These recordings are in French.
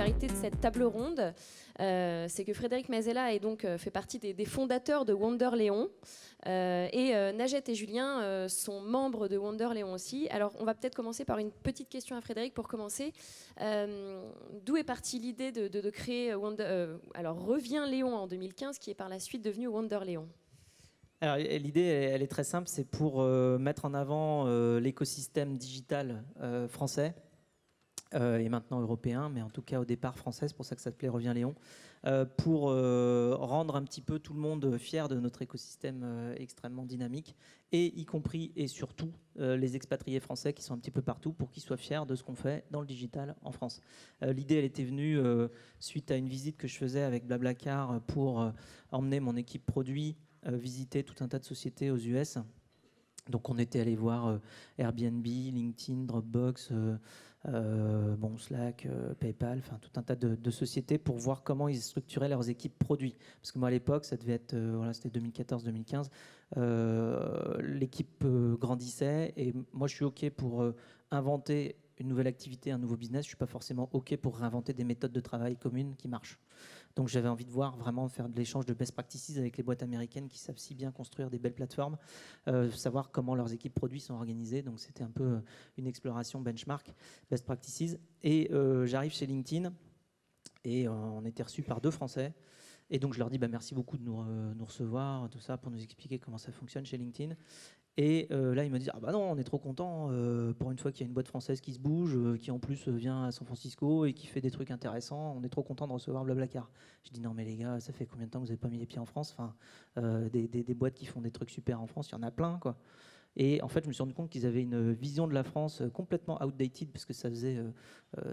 particularité de cette table ronde, c'est que Frédéric Mazella est donc, fait partie des fondateurs de Wonderléon. Et Najette et Julien sont membres de Wonderléon aussi. Alors, on va peut-être commencer par une petite question à Frédéric pour commencer. D'où est partie l'idée de créer Revient Léon en 2015, qui est par la suite devenu Wonderléon? Alors, l'idée, elle est très simple, c'est pour mettre en avant l'écosystème digital français et maintenant européen, mais en tout cas au départ français, c'est pour ça que ça s'appelait Revient Léon, pour rendre un petit peu tout le monde fier de notre écosystème extrêmement dynamique, et y compris et surtout les expatriés français qui sont un petit peu partout, pour qu'ils soient fiers de ce qu'on fait dans le digital en France. L'idée, elle était venue suite à une visite que je faisais avec Blablacar pour emmener mon équipe produit visiter tout un tas de sociétés aux US. Donc on était allé voir Airbnb, LinkedIn, Dropbox, Slack, PayPal, enfin tout un tas de sociétés pour voir comment ils structuraient leurs équipes produits. Parce que moi à l'époque, ça devait être, c'était 2014-2015, l'équipe grandissait et moi je suis OK pour inventer une nouvelle activité, un nouveau business. Je ne suis pas forcément OK pour réinventer des méthodes de travail communes qui marchent. Donc j'avais envie de voir vraiment faire de l'échange de best practices avec les boîtes américaines qui savent si bien construire des belles plateformes, savoir comment leurs équipes produits sont organisées. Donc c'était un peu une exploration benchmark, best practices. Et j'arrive chez LinkedIn et on était reçus par 2 Français. Et donc je leur dis merci beaucoup de nous recevoir, tout ça, pour nous expliquer comment ça fonctionne chez LinkedIn. Et là, ils me disent « Ah bah non, on est trop content pour une fois qu'il y a une boîte française qui se bouge, qui en plus vient à San Francisco et qui fait des trucs intéressants. On est trop content de recevoir Blablacar. » Je dis « Non mais les gars, ça fait combien de temps que vous n'avez pas mis les pieds en France ? Enfin, des boîtes qui font des trucs super en France, il y en a plein, quoi. » Et en fait, je me suis rendu compte qu'ils avaient une vision de la France complètement outdated, parce que ça faisait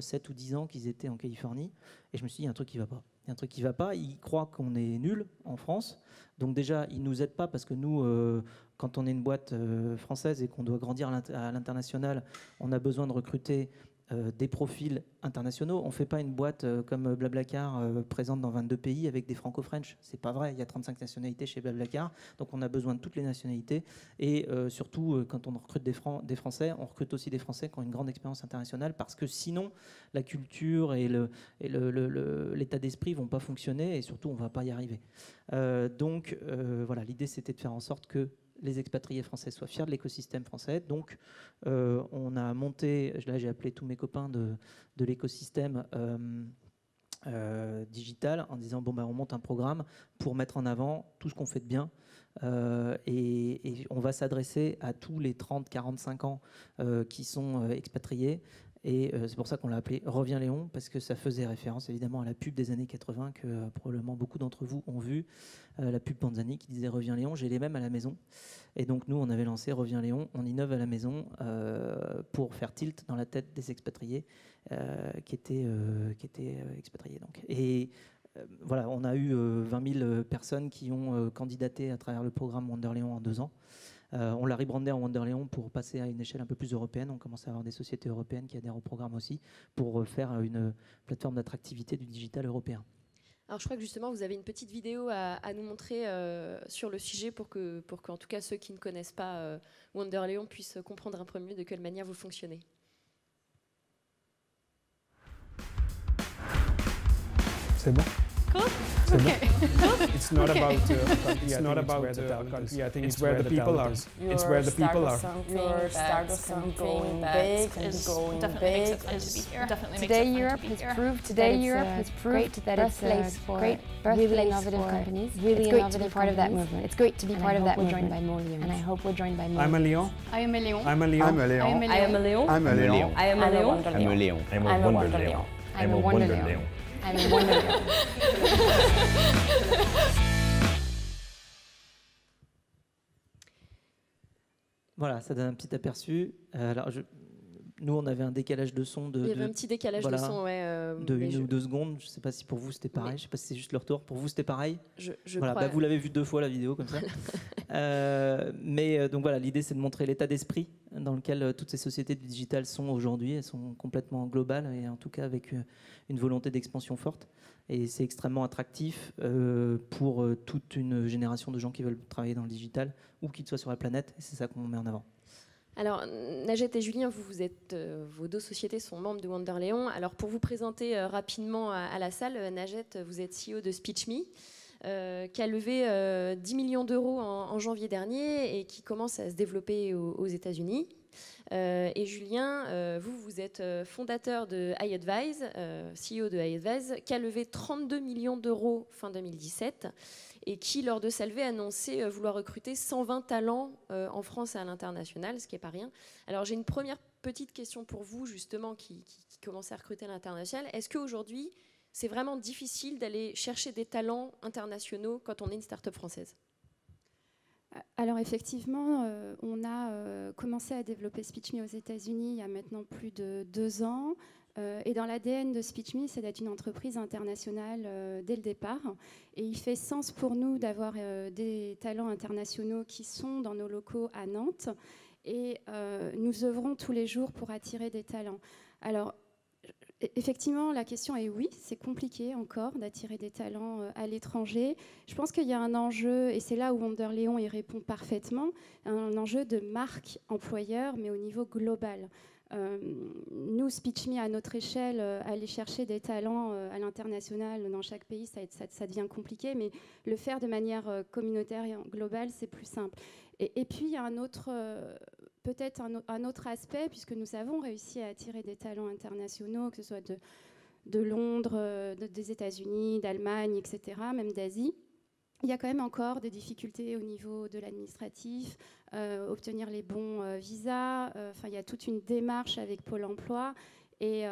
7 ou 10 ans qu'ils étaient en Californie. Et je me suis dit, il y a un truc qui ne va pas. Il y a un truc qui ne va pas. Ils croient qu'on est nul en France. Donc déjà, ils ne nous aident pas, parce que nous, quand on est une boîte française et qu'on doit grandir à l'international, on a besoin de recruter des profils internationaux. On ne fait pas une boîte comme Blablacar présente dans 22 pays avec des franco-french. C'est pas vrai. Il y a 35 nationalités chez Blablacar, donc on a besoin de toutes les nationalités. Et surtout, quand on recrute des Français, on recrute aussi des Français qui ont une grande expérience internationale, parce que sinon, la culture et l'état d'esprit ne vont pas fonctionner, et surtout, on ne va pas y arriver. Donc, voilà, l'idée, c'était de faire en sorte que les expatriés français soient fiers de l'écosystème français. Donc, on a monté, là j'ai appelé tous mes copains de l'écosystème digital en disant on monte un programme pour mettre en avant tout ce qu'on fait de bien. Et on va s'adresser à tous les 30-45 ans qui sont expatriés. Et c'est pour ça qu'on l'a appelé Revient Léon, parce que ça faisait référence évidemment à la pub des années 80 que probablement beaucoup d'entre vous ont vu, la pub Panzani qui disait Revient Léon. J'ai les mêmes à la maison. Et donc nous, on avait lancé Revient Léon, on innove à la maison pour faire tilt dans la tête des expatriés qui étaient expatriés. Donc. Et voilà, on a eu 20 000 personnes qui ont candidaté à travers le programme Wonderléon en 2 ans. On l'a rebrandé en Wonderléon pour passer à une échelle un peu plus européenne. On commence à avoir des sociétés européennes qui adhèrent au programme aussi, pour faire une plateforme d'attractivité du digital européen. Alors je crois que justement vous avez une petite vidéo à nous montrer sur le sujet pour qu'en tout cas ceux qui ne connaissent pas Wonderléon puissent comprendre un peu mieux de quelle manière vous fonctionnez. C'est bon. Cool. C'est Okay. bon. It's not about it's not about the country. I think it's where the people are. It's where the people are. Your start of something big and going big. Today Europe has proved that it's a great birthplace for companies. It's great to be part of that movement. It's great to be part of that movement. We're joined by more Leons. And I hope we're joined by more. I'm a Léon. I am a Léon. I'm a Léon. I'm a Léon. I am a Léon. I'm a Léon. I am a Léon. I'm a Léon. I'm a Wonderléon. I'm a Wonderléon. I'm a Wonderléon. Voilà, ça donne un petit aperçu. Alors, nous, on avait un décalage de son Il y avait un petit décalage de son, ouais. De 1 ou 2 secondes. Je ne sais pas si pour vous c'était pareil. Je ne sais pas si c'est juste le retour. Pour vous, c'était pareil. Voilà, crois... vous l'avez vu 2 fois la vidéo comme ça. Donc voilà, l'idée c'est de montrer l'état d'esprit dans lequel toutes ces sociétés du digital sont aujourd'hui. Elles sont complètement globales et en tout cas avec une volonté d'expansion forte. Et c'est extrêmement attractif pour toute une génération de gens qui veulent travailler dans le digital, où qu'ils soient sur la planète. Et c'est ça qu'on met en avant. Alors, Najette et Julien, vos deux sociétés sont membres de Wanderléon. Alors, pour vous présenter rapidement à la salle, Najette, vous êtes CEO de SpeechMe, qui a levé 10 millions d'euros en janvier dernier et qui commence à se développer aux États-Unis. Et Julien, vous êtes fondateur de iAdvise, CEO de iAdvise, qui a levé 32 millions d'euros fin 2017 et qui, lors de sa levée, a annoncé vouloir recruter 120 talents en France et à l'international, ce qui n'est pas rien. Alors j'ai une première petite question pour vous, justement, qui commencez à recruter à l'international. Est-ce qu'aujourd'hui, c'est vraiment difficile d'aller chercher des talents internationaux quand on est une start-up française ? Alors effectivement, on a commencé à développer SpeechMe aux États-Unis il y a maintenant plus de 2 ans. Et dans l'ADN de SpeechMe, c'est d'être une entreprise internationale dès le départ. Et il fait sens pour nous d'avoir des talents internationaux qui sont dans nos locaux à Nantes. Et nous œuvrons tous les jours pour attirer des talents. Alors, effectivement, la question est oui, c'est compliqué encore d'attirer des talents à l'étranger. Je pense qu'il y a un enjeu, et c'est là où Wanderléon y répond parfaitement, un enjeu de marque employeur, mais au niveau global. Nous, SpeechMe, à notre échelle, aller chercher des talents à l'international dans chaque pays, ça devient compliqué, mais le faire de manière communautaire et globale, c'est plus simple. Et puis, il y a peut-être un autre aspect, puisque nous avons réussi à attirer des talents internationaux, que ce soit de Londres, des États-Unis, d'Allemagne, etc., même d'Asie. Il y a quand même encore des difficultés au niveau de l'administratif, obtenir les bons visas. Il y a toute une démarche avec Pôle emploi. Et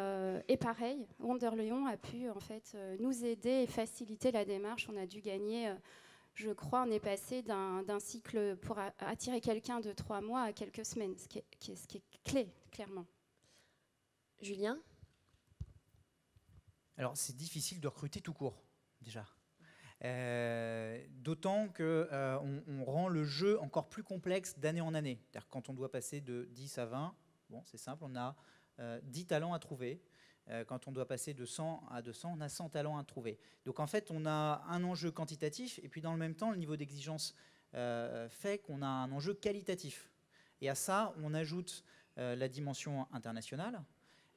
pareil, Wanderléon a pu en fait, nous aider et faciliter la démarche. On a dû gagner, je crois, on est passé d'un cycle pour attirer quelqu'un de 3 mois à quelques semaines, ce qui est clé, clairement. Julien ? Alors, c'est difficile de recruter tout court, déjà. D'autant qu'on rend le jeu encore plus complexe d'année en année. C'est-à-dire quand on doit passer de 10 à 20, bon, c'est simple, on a 10 talents à trouver. Quand on doit passer de 100 à 200, on a 100 talents à trouver. Donc en fait, on a un enjeu quantitatif et puis dans le même temps, le niveau d'exigence fait qu'on a un enjeu qualitatif. Et à ça, on ajoute la dimension internationale.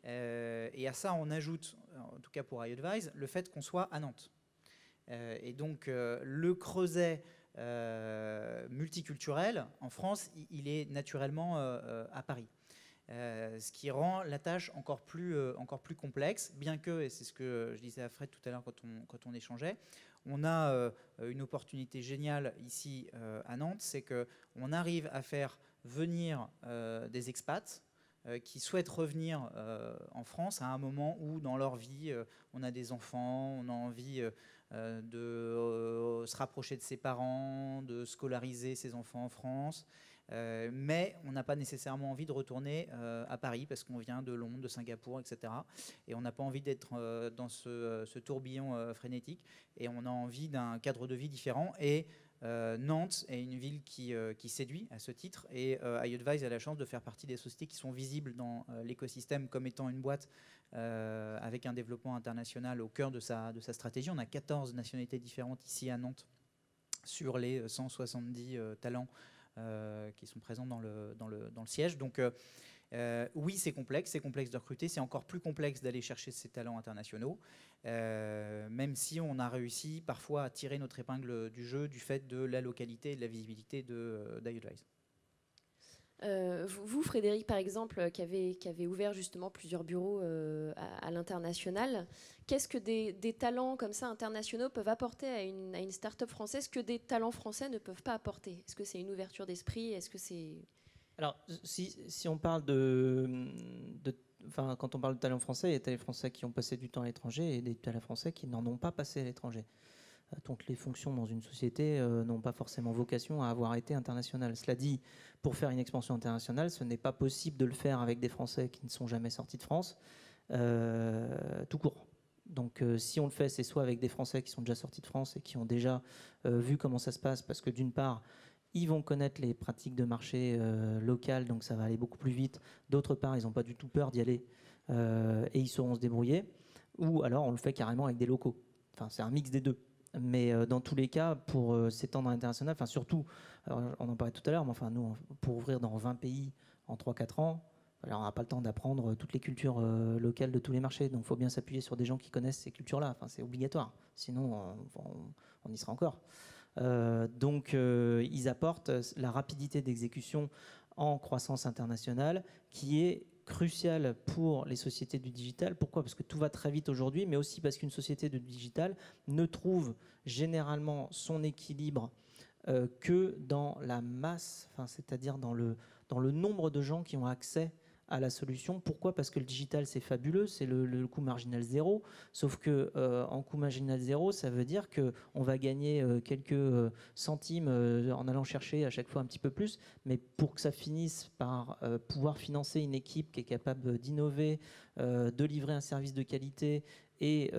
Et à ça, on ajoute, en tout cas pour iAdvise, le fait qu'on soit à Nantes. Et donc le creuset multiculturel en France, il est naturellement à Paris. Ce qui rend la tâche encore plus complexe, bien que, et c'est ce que je disais à Fred tout à l'heure quand on échangeait, on a une opportunité géniale ici à Nantes, c'est qu'on arrive à faire venir des expats qui souhaitent revenir en France à un moment où dans leur vie on a des enfants, on a envie de se rapprocher de ses parents, de scolariser ses enfants en France, mais on n'a pas nécessairement envie de retourner à Paris parce qu'on vient de Londres, de Singapour, etc. Et on n'a pas envie d'être dans ce tourbillon frénétique et on a envie d'un cadre de vie différent. Et Nantes est une ville qui séduit à ce titre et iAdvise a la chance de faire partie des sociétés qui sont visibles dans l'écosystème comme étant une boîte avec un développement international au cœur de sa stratégie. On a 14 nationalités différentes ici à Nantes sur les 170 talents qui sont présents dans le siège. Donc oui, c'est complexe de recruter, c'est encore plus complexe d'aller chercher ces talents internationaux, même si on a réussi parfois à tirer notre épingle du jeu du fait de la localité et de la visibilité d'iAdvise. Vous, Frédéric, par exemple, qui avez ouvert justement plusieurs bureaux à l'international, qu'est-ce que des talents comme ça internationaux peuvent apporter à une start-up française que des talents français ne peuvent pas apporter ? Est-ce que c'est une ouverture d'esprit ? Est-ce que c'est... Alors, si on parle quand on parle de talents français, il y a des talents français qui ont passé du temps à l'étranger et des talents français qui n'en ont pas passé à l'étranger. Donc les fonctions dans une société n'ont pas forcément vocation à avoir été internationales. Cela dit, pour faire une expansion internationale, ce n'est pas possible de le faire avec des Français qui ne sont jamais sortis de France, tout court. Donc si on le fait, c'est soit avec des Français qui sont déjà sortis de France et qui ont déjà vu comment ça se passe, parce que d'une part, ils vont connaître les pratiques de marché locales, donc ça va aller beaucoup plus vite. D'autre part, ils n'ont pas du tout peur d'y aller et ils sauront se débrouiller. Ou alors on le fait carrément avec des locaux. Enfin, c'est un mix des deux. Mais dans tous les cas, pour s'étendre à l'international, surtout, alors on en parlait tout à l'heure, mais nous, pour ouvrir dans 20 pays en 3-4 ans, alors on n'a pas le temps d'apprendre toutes les cultures locales de tous les marchés. Donc il faut bien s'appuyer sur des gens qui connaissent ces cultures-là. Enfin, c'est obligatoire. Sinon, on y sera encore. Donc ils apportent la rapidité d'exécution en croissance internationale qui est cruciale pour les sociétés du digital. Pourquoi ? Parce que tout va très vite aujourd'hui, mais aussi parce qu'une société de digital ne trouve généralement son équilibre que dans la masse, c'est-à-dire dans le nombre de gens qui ont accès à la solution. Pourquoi ? Parce que le digital, c'est fabuleux, c'est le coût marginal zéro, sauf que en coût marginal zéro, ça veut dire qu'on va gagner quelques centimes en allant chercher à chaque fois un petit peu plus, mais pour que ça finisse par pouvoir financer une équipe qui est capable d'innover, de livrer un service de qualité et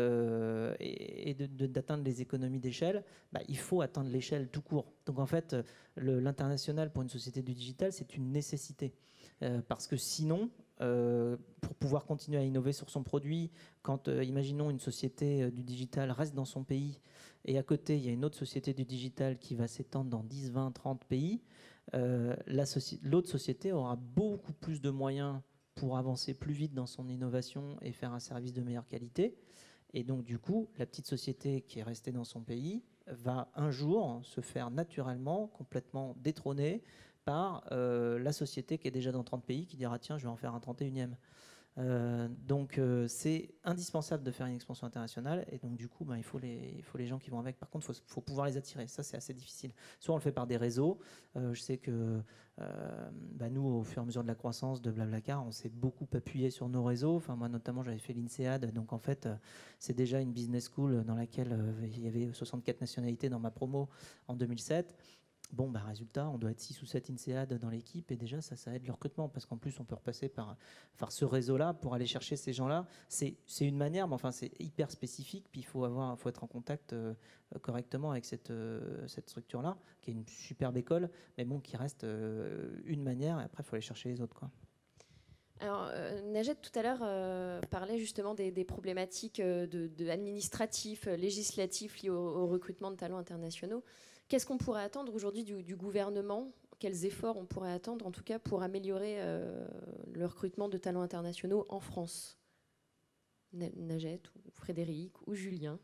d'atteindre les économies d'échelle, il faut atteindre l'échelle tout court. Donc en fait, l'international pour une société du digital, c'est une nécessité. Parce que sinon, pour pouvoir continuer à innover sur son produit, quand, imaginons, une société du digital reste dans son pays et à côté, il y a une autre société du digital qui va s'étendre dans 10, 20, 30 pays, l'autre société aura beaucoup plus de moyens pour avancer plus vite dans son innovation et faire un service de meilleure qualité. Et donc, du coup, la petite société qui est restée dans son pays va un jour se faire naturellement complètement détrôner par la société qui est déjà dans 30 pays qui dira tiens, je vais en faire un 31e. Donc c'est indispensable de faire une expansion internationale et donc du coup il faut les gens qui vont avec. Par contre il faut pouvoir les attirer, ça c'est assez difficile. Soit on le fait par des réseaux, je sais que nous au fur et à mesure de la croissance de Blablacar on s'est beaucoup appuyé sur nos réseaux. Enfin moi notamment j'avais fait l'INSEAD, donc en fait c'est déjà une business school dans laquelle il y avait 64 nationalités dans ma promo en 2007. Bon, résultat, on doit être 6 ou 7 INSEAD dans l'équipe et déjà ça aide le recrutement parce qu'en plus on peut repasser par ce réseau-là pour aller chercher ces gens-là. C'est une manière, mais enfin c'est hyper spécifique. Puis il faut être en contact correctement avec cette structure-là, qui est une superbe école, mais bon, qui reste une manière. Et après, il faut aller chercher les autres, quoi. Alors, Najed, tout à l'heure, parlait justement des problématiques administratifs, législatifs liés au recrutement de talents internationaux. Qu'est-ce qu'on pourrait attendre aujourd'hui du gouvernement ? Quels efforts on pourrait attendre, en tout cas, pour améliorer le recrutement de talents internationaux en France ? Najed, ou Frédéric, ou Julien ?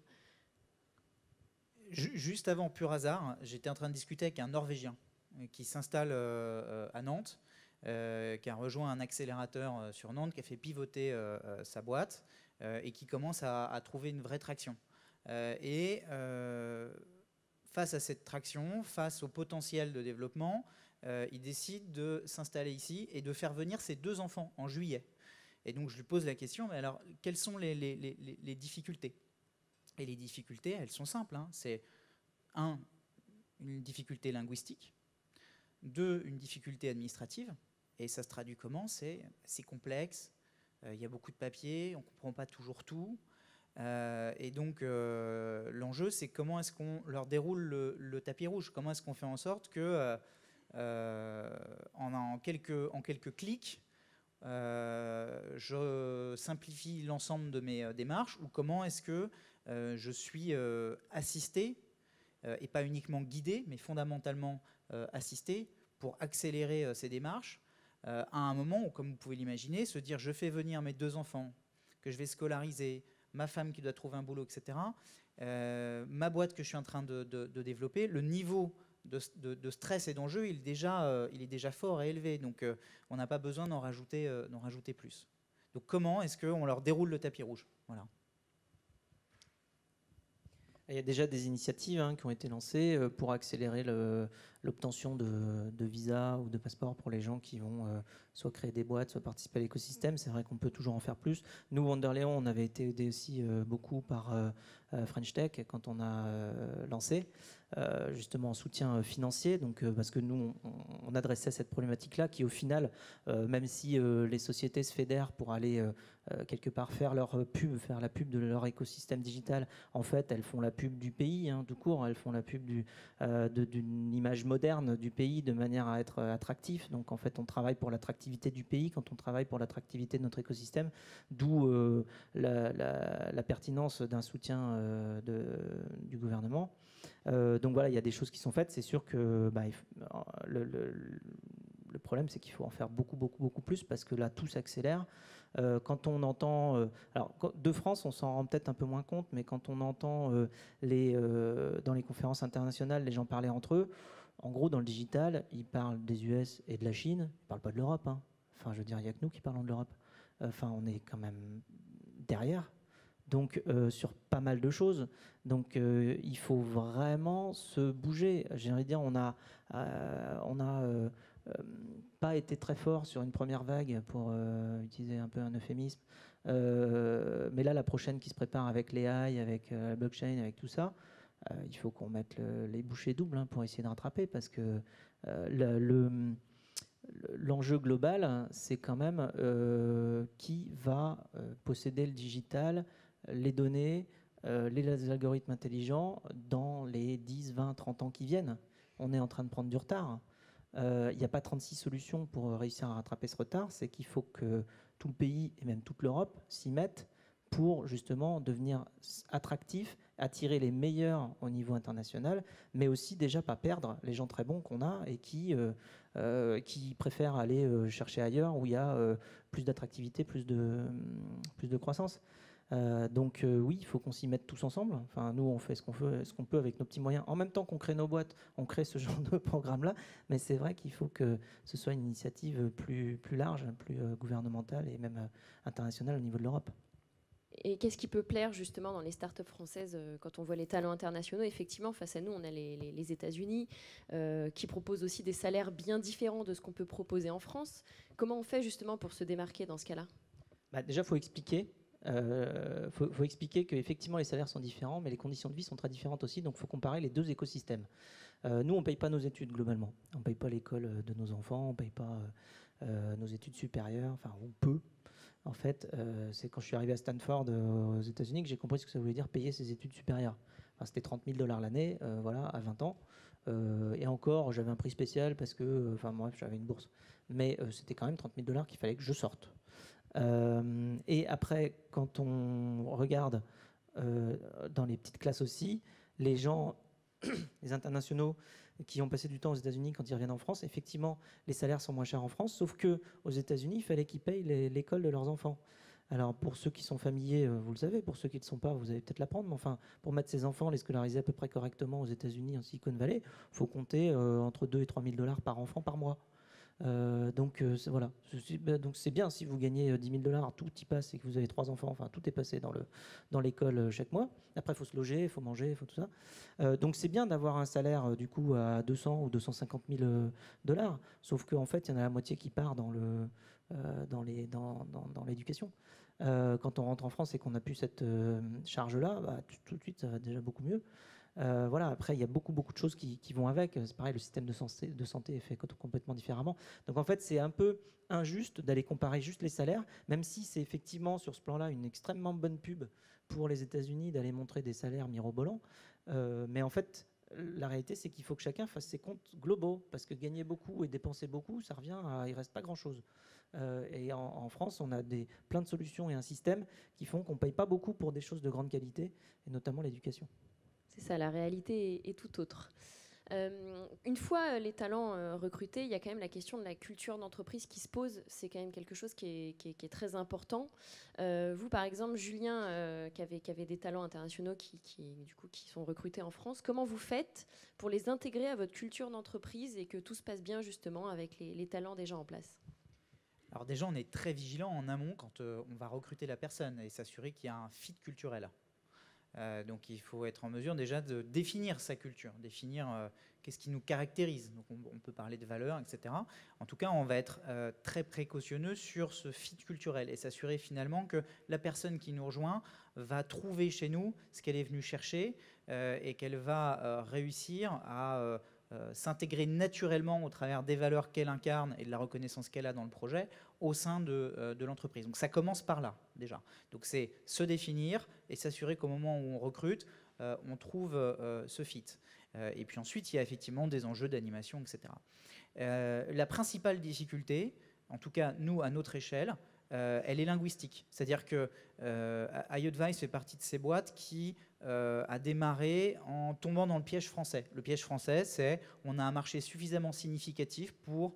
Juste avant, pur hasard, j'étais en train de discuter avec un Norvégien qui s'installe à Nantes, qui a rejoint un accélérateur sur Nantes, qui a fait pivoter sa boîte et qui commence à trouver une vraie traction. Face à cette traction, face au potentiel de développement, il décide de s'installer ici et de faire venir ses 2 enfants en juillet. Et donc je lui pose la question, mais alors quelles sont les difficultés ? Et les difficultés, elles sont simples. C'est 1, une difficulté linguistique, 2, une difficulté administrative. Et ça se traduit comment ? C'est complexe, il y a beaucoup de papiers, on ne comprend pas toujours tout. Et donc l'enjeu, c'est comment est-ce qu'on leur déroule le tapis rouge, comment est-ce qu'on fait en sorte que en quelques clics je simplifie l'ensemble de mes démarches, ou comment est-ce que je suis assisté et pas uniquement guidé mais fondamentalement assisté pour accélérer ces démarches à un moment où, comme vous pouvez l'imaginer, se dire je fais venir mes 2 enfants que je vais scolariser, ma femme qui doit trouver un boulot, etc. Ma boîte que je suis en train de développer, le niveau de stress et d'enjeu, il est déjà fort et élevé. Donc, on n'a pas besoin d'en rajouter plus. Donc, comment est-ce qu'on leur déroule le tapis rouge ? Voilà. Il y a déjà des initiatives qui ont été lancées pour accélérer l'obtention de visas ou de passeports pour les gens qui vont soit créer des boîtes, soit participer à l'écosystème. C'est vrai qu'on peut toujours en faire plus. Nous, Wonderléon, on avait été aidés aussi beaucoup par French Tech quand on a lancé, justement en soutien financier. Donc, parce que nous, on adressait cette problématique-là qui, au final, même si les sociétés se fédèrent pour aller quelque part faire la pub de leur écosystème digital, en fait, elles font la pub du pays, tout court. Elles font la pub d'une image moderne du pays de manière à être attractif. Donc, en fait, on travaille pour l'attractivité du pays quand on travaille pour l'attractivité de notre écosystème, d'où la pertinence d'un soutien du gouvernement. Donc voilà, il y a des choses qui sont faites. C'est sûr que le problème, c'est qu'il faut en faire beaucoup plus parce que là, tout s'accélère. Quand on entend... alors, de France, on s'en rend peut-être un peu moins compte, mais quand on entend dans les conférences internationales, les gens parler entre eux, en gros, dans le digital, ils parlent des US et de la Chine, ils ne parlent pas de l'Europe. Hein. Enfin, je veux dire, il n'y a que nous qui parlons de l'Europe. Enfin, on est quand même derrière. Donc, sur pas mal de choses. Donc, il faut vraiment se bouger. J'ai envie de dire, on a pas été très fort sur une première vague, pour utiliser un peu un euphémisme. Mais là, la prochaine qui se prépare avec l'AI, avec la blockchain, avec tout ça, il faut qu'on mette les bouchées doubles pour essayer de rattraper, parce que l'enjeu global, c'est quand même qui va posséder le digital, les données, les algorithmes intelligents dans les 10, 20, 30 ans qui viennent. On est en train de prendre du retard. Il n'y a pas 36 solutions pour réussir à rattraper ce retard. C'est qu'il faut que tout le pays et même toute l'Europe s'y mettent pour justement devenir attractif, attirer les meilleurs au niveau international, mais aussi déjà pas perdre les gens très bons qu'on a et qui préfèrent aller chercher ailleurs où il y a plus d'attractivité, plus de croissance. Donc oui, il faut qu'on s'y mette tous ensemble. Enfin, nous, on fait ce qu'on peut avec nos petits moyens. En même temps qu'on crée nos boîtes, on crée ce genre de programme-là. Mais c'est vrai qu'il faut que ce soit une initiative plus large, plus gouvernementale et même internationale au niveau de l'Europe. Et qu'est-ce qui peut plaire justement dans les startups françaises quand on voit les talents internationaux? Effectivement, face à nous, on a les États-Unis qui proposent aussi des salaires bien différents de ce qu'on peut proposer en France. Comment on fait justement pour se démarquer dans ce cas-là? Déjà, il faut expliquer. Faut expliquer qu'effectivement les salaires sont différents, mais les conditions de vie sont très différentes aussi, donc il faut comparer les deux écosystèmes. Nous, on ne paye pas nos études globalement. On ne paye pas l'école de nos enfants, on ne paye pas nos études supérieures, enfin on peut. En fait, c'est quand je suis arrivé à Stanford aux États-Unis que j'ai compris ce que ça voulait dire payer ses études supérieures. Enfin, c'était 30 000 $ l'année, voilà, à 20 ans. Et encore, j'avais un prix spécial parce que, enfin bref, j'avais une bourse. Mais c'était quand même 30 000 $ qu'il fallait que je sorte. Et après, quand on regarde dans les petites classes aussi, les gens, les internationaux qui ont passé du temps aux États-Unis, quand ils reviennent en France, effectivement, les salaires sont moins chers en France, sauf qu'aux États-Unis, il fallait qu'ils payent l'école de leurs enfants. Alors, pour ceux qui sont familiers, vous le savez, pour ceux qui ne le sont pas, vous allez peut-être l'apprendre, mais enfin, pour mettre ses enfants, les scolariser à peu près correctement aux États-Unis, en Silicon Valley, il faut compter entre 2 et 3 000 $ par enfant par mois. Donc voilà, donc c'est bien si vous gagnez 10 000 $, tout y passe et que vous avez 3 enfants, enfin tout est passé dans l'école chaque mois. Après, il faut se loger, il faut manger, il faut tout ça. Donc c'est bien d'avoir un salaire du coup à 200 ou 250 000 $. Sauf qu'en fait, il y en a la moitié qui part dans l'éducation. Quand on rentre en France et qu'on n'a plus cette charge-là, tout de suite, ça va déjà beaucoup mieux. Voilà, après, il y a beaucoup de choses qui vont avec. C'est pareil, le système de santé est fait complètement différemment. Donc en fait, c'est un peu injuste d'aller comparer juste les salaires, même si c'est effectivement sur ce plan-là une extrêmement bonne pub pour les États-Unis d'aller montrer des salaires mirobolants. Mais en fait, la réalité, c'est qu'il faut que chacun fasse ses comptes globaux, parce que gagner beaucoup et dépenser beaucoup, ça revient à... il reste pas grand-chose. Et en France, on a plein de solutions et un système qui font qu'on ne paye pas beaucoup pour des choses de grande qualité, et notamment l'éducation. C'est ça, la réalité est tout autre. Une fois les talents recrutés, il y a quand même la question de la culture d'entreprise qui se pose. C'est quand même quelque chose qui est très important. Vous, par exemple, Julien, qui avait des talents internationaux qui sont recrutés en France, comment vous faites pour les intégrer à votre culture d'entreprise et que tout se passe bien justement avec les talents déjà en place? Alors déjà, on est très vigilant en amont quand on va recruter la personne et s'assurer qu'il y a un fit culturel. Donc il faut être en mesure déjà de définir sa culture, définir qu'est-ce qui nous caractérise. Donc on peut parler de valeurs, etc. En tout cas, on va être très précautionneux sur ce fit culturel et s'assurer finalement que la personne qui nous rejoint va trouver chez nous ce qu'elle est venue chercher et qu'elle va réussir à s'intégrer naturellement au travers des valeurs qu'elle incarne et de la reconnaissance qu'elle a dans le projet au sein de l'entreprise. Donc ça commence par là déjà. Donc c'est se définir et s'assurer qu'au moment où on recrute, on trouve ce fit. Et puis ensuite, il y a effectivement des enjeux d'animation, etc. La principale difficulté, en tout cas nous à notre échelle, elle est linguistique. C'est-à-dire que iAdvice fait partie de ces boîtes qui a démarré en tombant dans le piège français. Le piège français, c'est on a un marché suffisamment significatif pour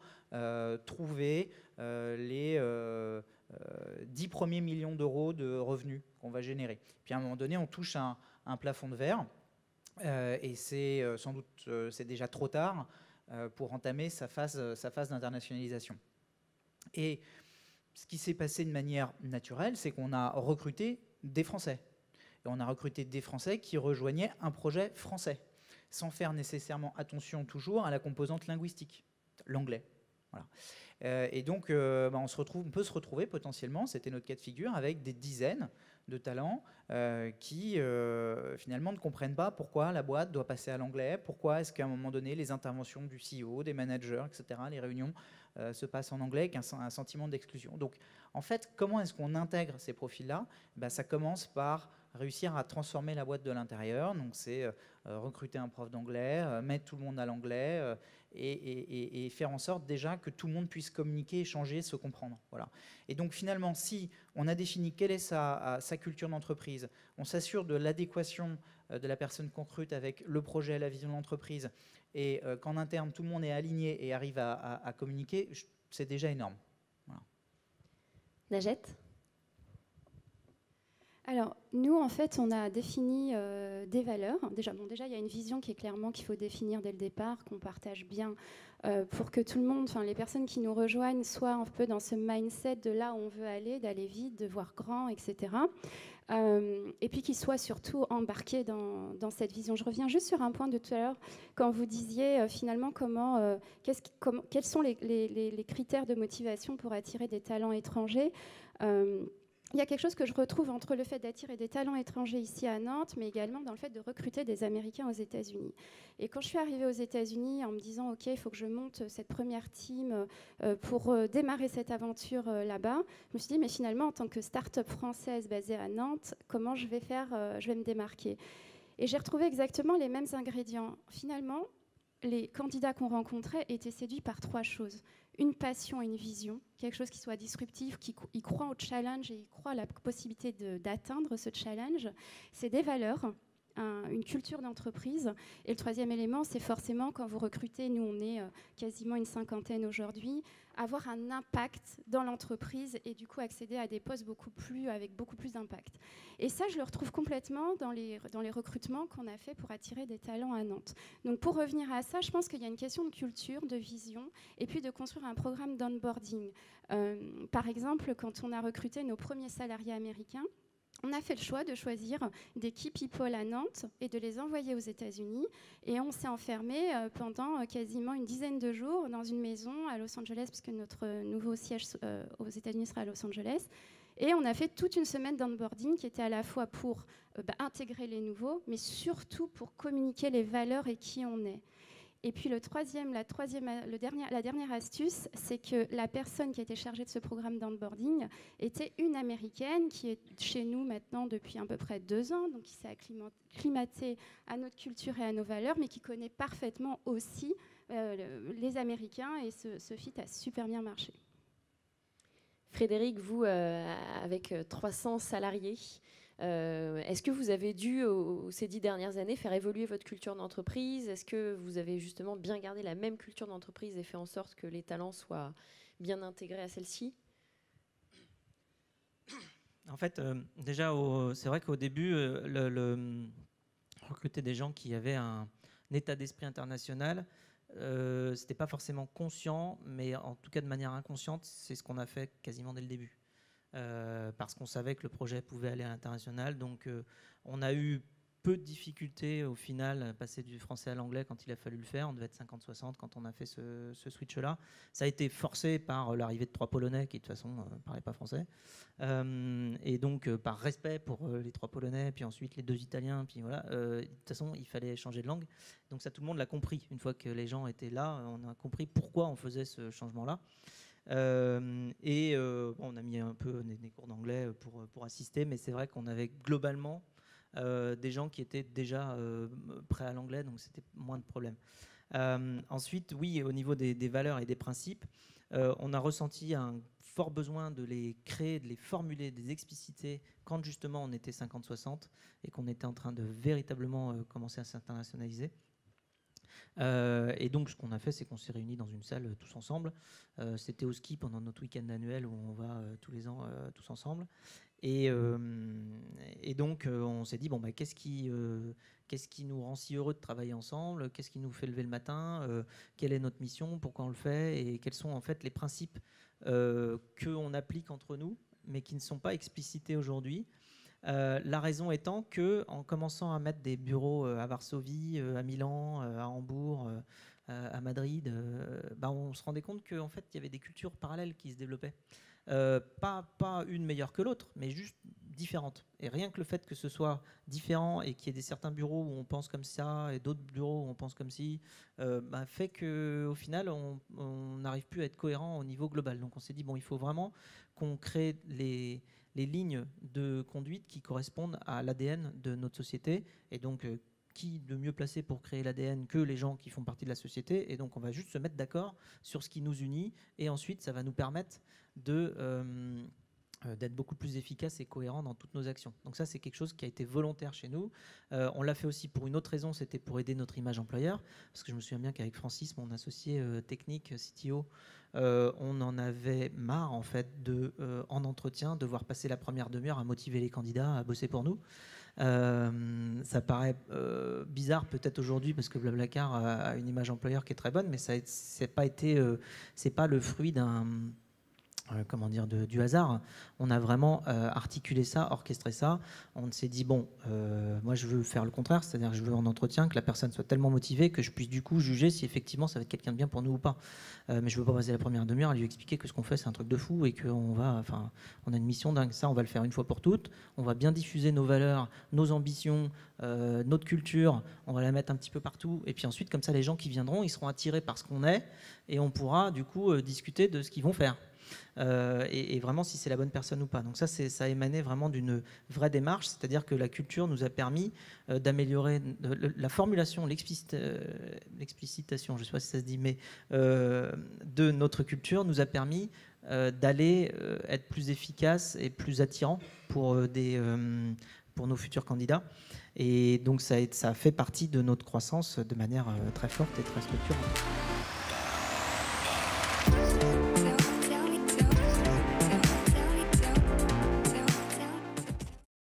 trouver les 10 premiers millions d'euros de revenus qu'on va générer. Puis à un moment donné, on touche un plafond de verre et c'est sans doute c'est déjà trop tard pour entamer sa phase d'internationalisation. Et ce qui s'est passé de manière naturelle, c'est qu'on a recruté des Français. Et on a recruté des Français qui rejoignaient un projet français, sans faire nécessairement attention toujours à la composante linguistique, l'anglais. Voilà. Et donc, on peut se retrouver potentiellement, c'était notre cas de figure, avec des dizaines de talents qui finalement ne comprennent pas pourquoi la boîte doit passer à l'anglais, pourquoi est-ce qu'à un moment donné les interventions du CEO, des managers, etc., les réunions se passent en anglais, avec un sentiment d'exclusion. Donc en fait, comment est-ce qu'on intègre ces profils-là? Ça commence par réussir à transformer la boîte de l'intérieur. Donc c'est recruter un prof d'anglais, mettre tout le monde à l'anglais et faire en sorte déjà que tout le monde puisse communiquer, échanger, se comprendre. Voilà. Et donc finalement, si on a défini quelle est sa culture d'entreprise, on s'assure de l'adéquation de la personne qu'on recrute avec le projet, la vision de l'entreprise, et qu'en interne, tout le monde est aligné et arrive à communiquer, c'est déjà énorme. Voilà. Najette ? Alors, nous, en fait, on a défini des valeurs. Déjà, il y a une vision qui est clairement qu'il faut définir dès le départ, qu'on partage bien pour que tout le monde, les personnes qui nous rejoignent, soient un peu dans ce mindset de là où on veut aller, d'aller vite, de voir grand, etc. Et puis qu'ils soient surtout embarqués dans cette vision. Je reviens juste sur un point de tout à l'heure, quand vous disiez finalement quels sont les critères de motivation pour attirer des talents étrangers. Il y a quelque chose que je retrouve entre le fait d'attirer des talents étrangers ici à Nantes, mais également dans le fait de recruter des Américains aux États-Unis. Et quand je suis arrivée aux États-Unis en me disant « Ok, il faut que je monte cette première team pour démarrer cette aventure là-bas », je me suis dit « Mais finalement, en tant que start-up française basée à Nantes, comment je vais me démarquer ?» Et j'ai retrouvé exactement les mêmes ingrédients. Finalement, les candidats qu'on rencontrait étaient séduits par 3 choses. Une passion et une vision, quelque chose qui soit disruptif, qui y croit au challenge et y croit à la possibilité d'atteindre ce challenge. C'est des valeurs, une culture d'entreprise. Et le 3e élément, c'est forcément quand vous recrutez, nous on est quasiment une 50aine aujourd'hui, avoir un impact dans l'entreprise et du coup accéder à des postes avec beaucoup plus d'impact. Et ça, je le retrouve complètement dans les recrutements qu'on a fait pour attirer des talents à Nantes. Donc pour revenir à ça, je pense qu'il y a une question de culture, de vision, et puis de construire un programme d'onboarding. Par exemple, quand on a recruté nos premiers salariés américains, on a fait le choix de choisir des key people à Nantes et de les envoyer aux États-Unis. Et on s'est enfermé pendant quasiment une dizaine de jours dans une maison à Los Angeles, puisque notre nouveau siège aux États-Unis sera à Los Angeles. Et on a fait toute une semaine d'onboarding qui était à la fois pour intégrer les nouveaux, mais surtout pour communiquer les valeurs et qui on est. Et puis la dernière astuce, c'est que la personne qui était chargée de ce programme d'onboarding était une Américaine qui est chez nous maintenant depuis à peu près 2 ans, donc qui s'est acclimatée à notre culture et à nos valeurs, mais qui connaît parfaitement aussi les Américains, et ce fit a super bien marché. Frédéric, vous, avec 300 salariés, est-ce que vous avez dû, ces 10 dernières années, faire évoluer votre culture d'entreprise? Est-ce que vous avez justement bien gardé la même culture d'entreprise et fait en sorte que les talents soient bien intégrés à celle-ci? En fait, déjà, c'est vrai qu'au début, recruter des gens qui avaient un état d'esprit international, c'était pas forcément conscient, mais en tout cas de manière inconsciente, c'est ce qu'on a fait quasiment dès le début. Parce qu'on savait que le projet pouvait aller à l'international. Donc on a eu peu de difficultés au final à passer du français à l'anglais quand il a fallu le faire. On devait être 50-60 quand on a fait ce switch-là. Ça a été forcé par l'arrivée de 3 Polonais qui de toute façon ne parlaient pas français. Et donc par respect pour les 3 Polonais, puis ensuite les 2 Italiens, puis voilà. De toute façon, il fallait changer de langue. Donc ça, tout le monde l'a compris. Une fois que les gens étaient là, on a compris pourquoi on faisait ce changement-là. On a mis un peu des cours d'anglais pour assister, mais c'est vrai qu'on avait globalement des gens qui étaient déjà prêts à l'anglais, donc c'était moins de problèmes. Ensuite, oui, au niveau des valeurs et des principes, on a ressenti un fort besoin de les créer, de les formuler, de les expliciter quand justement on était 50-60 et qu'on était en train de véritablement commencer à s'internationaliser. Et donc ce qu'on a fait, c'est qu'on s'est réunis dans une salle tous ensemble. C'était au ski pendant notre week-end annuel où on va tous les ans tous ensemble. Et donc on s'est dit, bon, bah, qu'est-ce qui nous rend si heureux de travailler ensemble? Qu'est-ce qui nous fait lever le matin? Quelle est notre mission? Pourquoi on le fait? Et quels sont en fait les principes qu'on applique entre nous, mais qui ne sont pas explicités aujourd'hui? La raison étant qu'en commençant à mettre des bureaux à Varsovie, à Milan, à Hambourg, à Madrid, on se rendait compte qu'en fait, il y avait des cultures parallèles qui se développaient. Pas une meilleure que l'autre, mais juste différentes. Et rien que le fait que ce soit différent et qu'il y ait certains bureaux où on pense comme ça et d'autres bureaux où on pense comme ci, fait qu'au final, on n'arrive plus à être cohérent au niveau global. Donc on s'est dit, bon, il faut vraiment qu'on crée les lignes de conduite qui correspondent à l'ADN de notre société. Et donc, qui de mieux placé pour créer l'ADN que les gens qui font partie de la société? Et donc, on va juste se mettre d'accord sur ce qui nous unit. Et ensuite, ça va nous permettre d'être beaucoup plus efficace et cohérent dans toutes nos actions. Donc ça, c'est quelque chose qui a été volontaire chez nous. On l'a fait aussi pour une autre raison, c'était pour aider notre image employeur. Parce que je me souviens bien qu'avec Francis, mon associé technique, CTO, on en avait marre, en fait, en entretien, devoir passer la première demi-heure à motiver les candidats à bosser pour nous. Ça paraît bizarre peut-être aujourd'hui parce que Blablacar a une image employeur qui est très bonne, mais c'est pas le fruit du hasard. On a vraiment articulé ça, orchestré ça. On s'est dit, bon, moi je veux faire le contraire, c'est-à-dire que je veux en entretien que la personne soit tellement motivée que je puisse du coup juger si effectivement ça va être quelqu'un de bien pour nous ou pas. Mais je veux pas passer la première demi-heure à lui expliquer que ce qu'on fait c'est un truc de fou et qu'on a une mission dingue. Ça, on va le faire une fois pour toutes. On va bien diffuser nos valeurs, nos ambitions, notre culture. On va la mettre un petit peu partout. Et puis ensuite, comme ça, les gens qui viendront, ils seront attirés par ce qu'on est et on pourra du coup discuter de ce qu'ils vont faire. Et vraiment si c'est la bonne personne ou pas. Donc ça a émané vraiment d'une vraie démarche, c'est-à-dire que la culture nous a permis d'améliorer la formulation, l'explicitation, je ne sais pas si ça se dit, mais de notre culture nous a permis d'aller être plus efficace et plus attirant pour nos futurs candidats. Et donc ça a fait partie de notre croissance de manière très forte et très structurante.